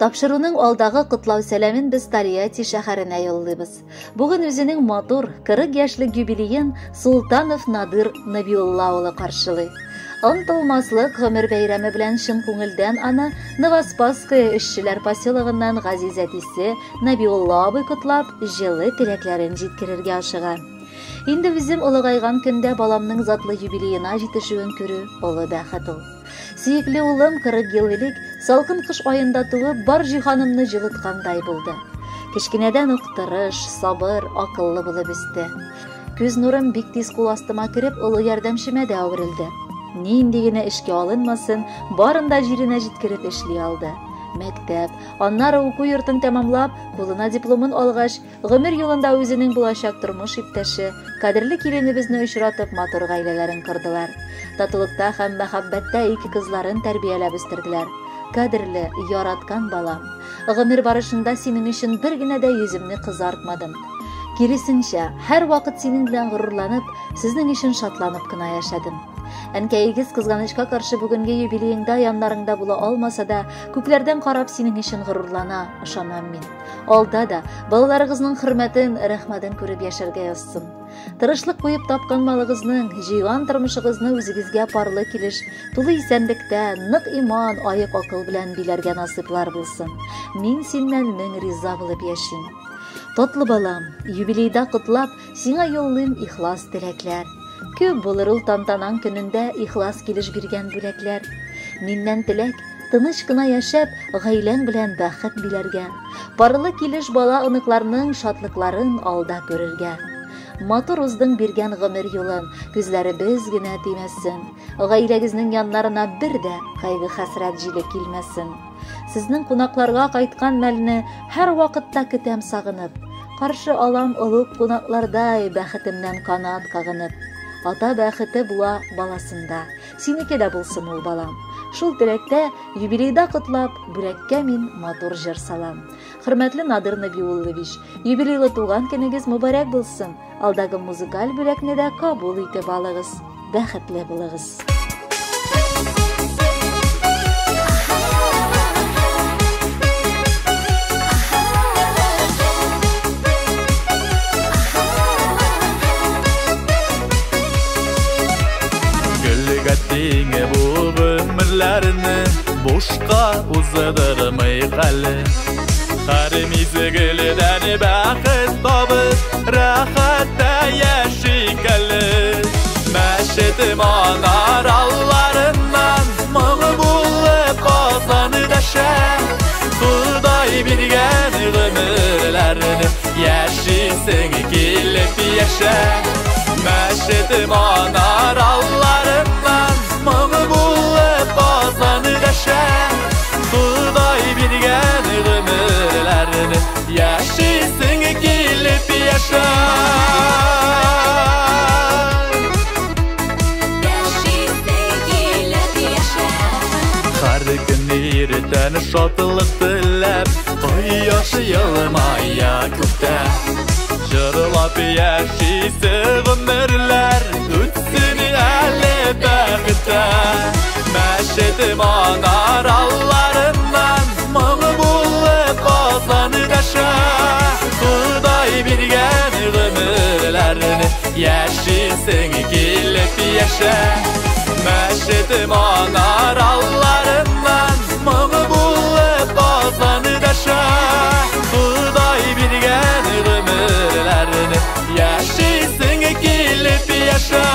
Тапшыруның алдагы котлау сәламен без Тольятти шәһәренә юллыйбыз. Бүген үзенең матур 40 яшьлек юбилеен Султанов Надыр Набиулла улы каршылый. Онтылмаслык гомер бәйрәме белән чын күңелдән аны Новоспасское эшчеләр поселогыннан Газиз әтисе Набиулла абый котлап, җылы теләкләрен җиткерергә ашыган. Инде үзем олыгайган көндә баламның затлы юбилеена җитешүен күрү олы бәхет ул. Сөекле улым 40 ел элек салкын кыш аенда туып, бар җиһанымны җылыткандай булды. Кечкенәдән үк тырыш, сабыр, акыллы булып үсте. Күз нурым бик тиз кул астыма кереп, олы ярдәмчемә дә әверелде. Нинди генә эшкә алынмасын, барында җиренә җиткереп эшли алды. Мәктәп, аннары уку йортын тәмамлап, кулына дипломын алгач, гомер юлында үзенең булачак тормыш иптәше, кадерле киленебезне очратып, матур гаиләләрен кырдылар. Татулыкта һәм мәхәббәттә ике кызларын тәрбияләп үстерделәр. Кадерле, яраткан балам, гомер барышында синең өчен бер генә дә йөземне кызартмадым. Киресенчә, һәр вакыт синең белән горурланып, сезнең өчен шатланып кына яшәдем. Әнкәйегез кызганычка каршы бүгенге юбилееңдә яннарыңда була алмаса да, күкләрдән карап синең өчен горурлана, ышанам мин. Алда да балаларыгызның хөрмәтен, рәхмәтен күреп яшәргә язсын. Тырышлык куеп тапкан малыгызның, җыйган тормышыгызны үзегезгә парлы килеш, тулы исәнлектә, нык иман, аек акыл белән биләргә насыйплар булсын. Мин синнән мең риза булып яшим. Татлы балам, юбилейда котлап, сиңа юллыйм ихлас теләкләр. Күп булыр ул тантанан көнендә ихлас килеш биргән бүләкләр. Миннән теләк, тыныч кына яшәп, гаиләң белән бәхет биләргә. Парлы килеш бала оныкларның шатлыкларын алда күрергә. Матур уздың биргән гомер юлын күзләребез генә тимәсен. Гаиләгезнең яннарына бер дә кайгы хәсрәт җиле килмәсен. Сезнең кунакларга кайткан мәлне һәр вакытта көтәм сагынып. Каршы алам олуг кунаклардай бәхетемнән канат кагынып. Ата бәхете була баласында. Синеке дә булсын ул балам. Шул теләктә юбилейда котлап, бүләккә мин матур җыр салам. Хөрмәтле Надыр Набиуллович, юбилейлы туган көнегез мөбарәк булсын. Алдагы музыкаль бүләкне дә кабул итеп алыгыз. Бәхетле булыгыз. Деңе бу гомерләрне бушка уздырмый хәле. Һәр мизгелдән бәхет табып, рәхәттә яшик әле. Мәчет манараларыннан моңы булып казаны дәшә. Худай биргән гомерләрне яшисең килеп яшә. Мәчет манараларыннан моңы булып казаны дәшә. Худай биргән гомерләрне яшисең килеп яшә. Һәр көн иртән шатлык теләп, кояш елмая күктә. Җырлап яшисе гомерләр, үтсен әле бәхеттә. Мәчет манараларыннан моңы булып казаны дәшә. Худай биргән гомерләрне яшисең килеп яшә. Мәчет манараларыннан моңы булып казаны дәшә. Худай биргән гомерләрне яшисең килеп яшә.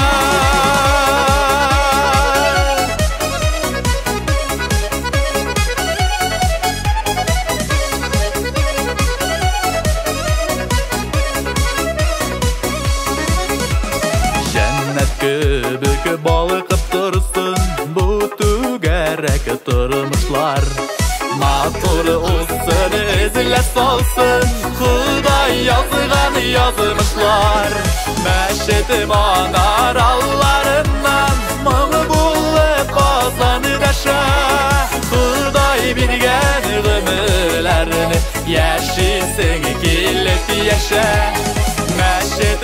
Җәннәт кебек балкып торсын бу түгәрәк тормышлар. Матур улсын эзләп салсын Худай язган язмышлар. Мәчет манараларыннан моңы булып казаны дәшә. Худай биргән гомерләрне яшисең килеп яшә. Мәчет